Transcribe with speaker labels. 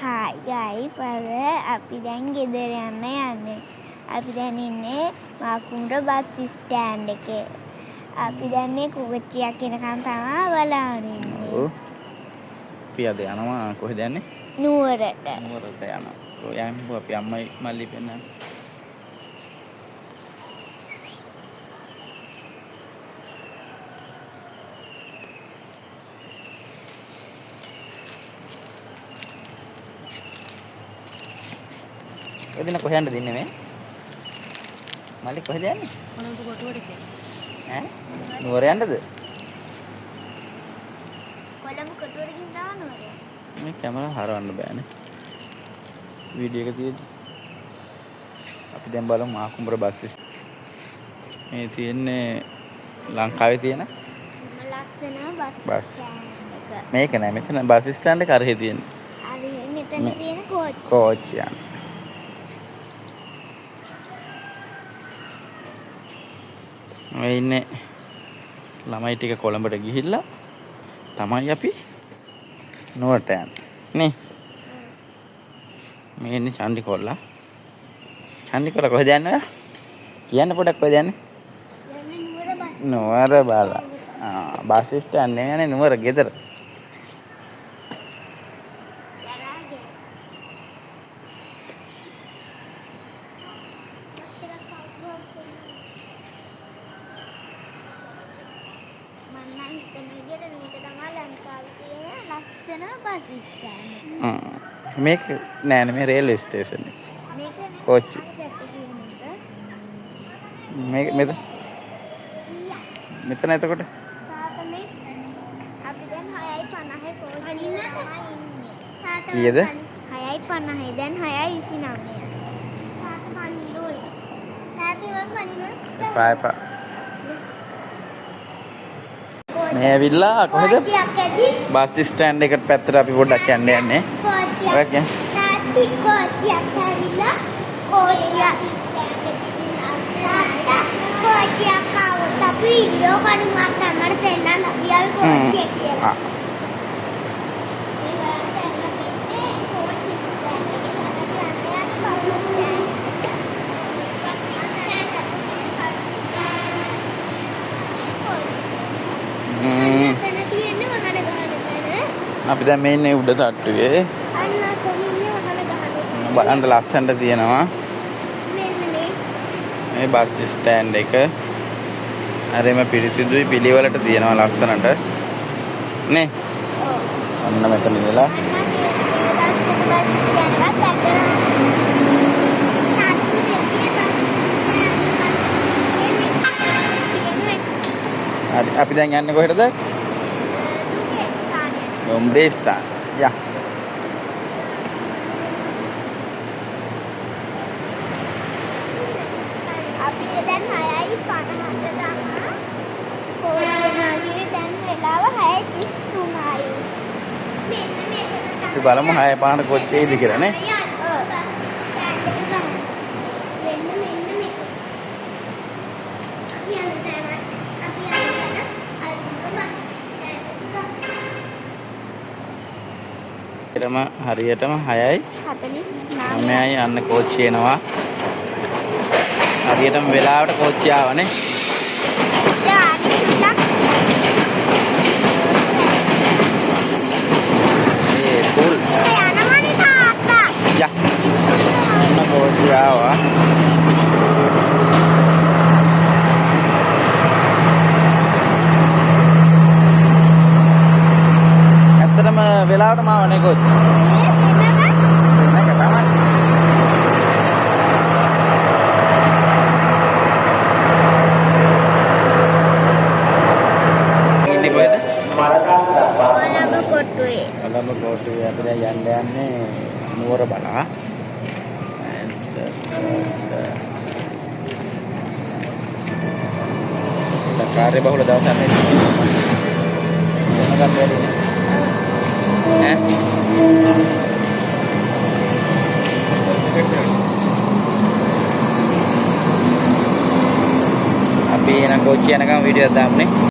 Speaker 1: ගයි පර අපි දැන් ගෙදර යන්නේ. අපි දැන් ඉන්නේ මාකුම්ර බස් ස්ටෑන්ඩ් එකේ. අපි දැන් මේ කුවච්චියක් එනකන් තමයි බලාගෙන ඉන්නේ.
Speaker 2: ඔව්. අපි අද යනවා කොහෙද යන්නේ?
Speaker 1: නුවරට.
Speaker 2: නුවරට යනවා. ඔය යන්නේ අපි අම්මයි මල්ලි පෙන්නන්න. එදින කොහෙන්ද දින්නේ මේ? මල්ලි කොහෙද යන්නේ?
Speaker 3: කොළඹ කොටුවට
Speaker 2: ඈ? නුවර යන්නද?
Speaker 1: කොළඹ කොටුවට ගිහින් දානවද?
Speaker 2: මේ කැමරා හරවන්න බෑනේ. වීඩියෝ එක තියෙද්දි. අපි දැන් බලමු මාකුම්බර බස් මේ තියෙන්නේ ලංකාවේ තියෙන
Speaker 1: ලස්සන
Speaker 2: බස්.
Speaker 1: ස්ටෑන්ඩ් එක.
Speaker 2: මේක නෑ මෙතන බස් ස්ටෑන්ඩ් එක අරහෙ තියෙන්නේ.
Speaker 1: අර මෙතන තියෙන කෝච්චිය.
Speaker 2: කෝච්චිය. මේ ඉන්නේ ළමයි ටික කොළඹට ගිහිල්ලා තමයි අපි නුවරට යන්නේ. නේ? මේ ඉන්නේ චන්ඩිකොල්ලා. චන්ඩිකොල්ලා කොහෙද යන්නේ? කියන්න පොඩක් කොහෙද යන්නේ? නුවර බාලා. බස් ස්ටෑන්ඩ් නේ යන්නේ නුවර ගෙදර. මේක නෑනේ මේ රේල්වේ ස්ටේෂන් එක. කොච්චි. මේක මෙතන එතකොට
Speaker 1: අපි දැන් 6:50 කෝච්චියේ ඉන්නේ.
Speaker 2: කීයද?
Speaker 1: 6:50 දැන් 6:29.
Speaker 2: පායපා. මේ ඇවිල්ලා කොහෙද? බස් ස්ටෑන්ඩ් එකට පැත්තට අපි පොඩ්ඩක් යන්නේ. ඔය කියන්නේ.
Speaker 1: කෝච්චියක් ඇවිල්ලා කෝච්චියක් ආවොත් අපි වීඩියෝ කණුවක් ගන්නට පෙන්නන්න අපි ආව කෝච්චිය කියලා.
Speaker 2: අපි දැන් මේ ඉන්නේ උඩ තට්ටුවේ. බලන්න ලස්සනට තියෙනවා. මේ බස් ස්ටෑන්ඩ් එක. හරිම පිරිසිදුයි පිළිවෙලට තියෙනවා ලස්සනට. නේ? අන්න මෙතන ඉඳලා. අපි දැන් යන්නේ කොහෙටද? Dombe ස්ථාන. යා.
Speaker 1: අපිට දැන් 6:50ට තමයි කෝච්චියේ දැන් වෙලාව 6:33යි. මෙන්න මේක
Speaker 2: අපි බලමු 6:05ට කොච්චේද කියලා නේ. හරියටම 6:49යි අන්න කෝච්චිය එනවා. හරියටම වෙලාවට කෝච්චිය ආවනේ. ඒ කුල්.
Speaker 1: යනවනේ තාත්තා.
Speaker 2: යා. අන්න කෝච්චිය ආවා. ඇත්තටම වෙලාවටම ආවනේ කෝච්චිය. කොළඹ කොටුවේ අපි දැන් යන්නේ නුවර බලා. කාර්ය බහුල දවසක් නේ. මොනකක්ද වෙන්නේ? ඈ? අපි එන කෝච්චිය යනකම් වීඩියෝ දාමුනේ.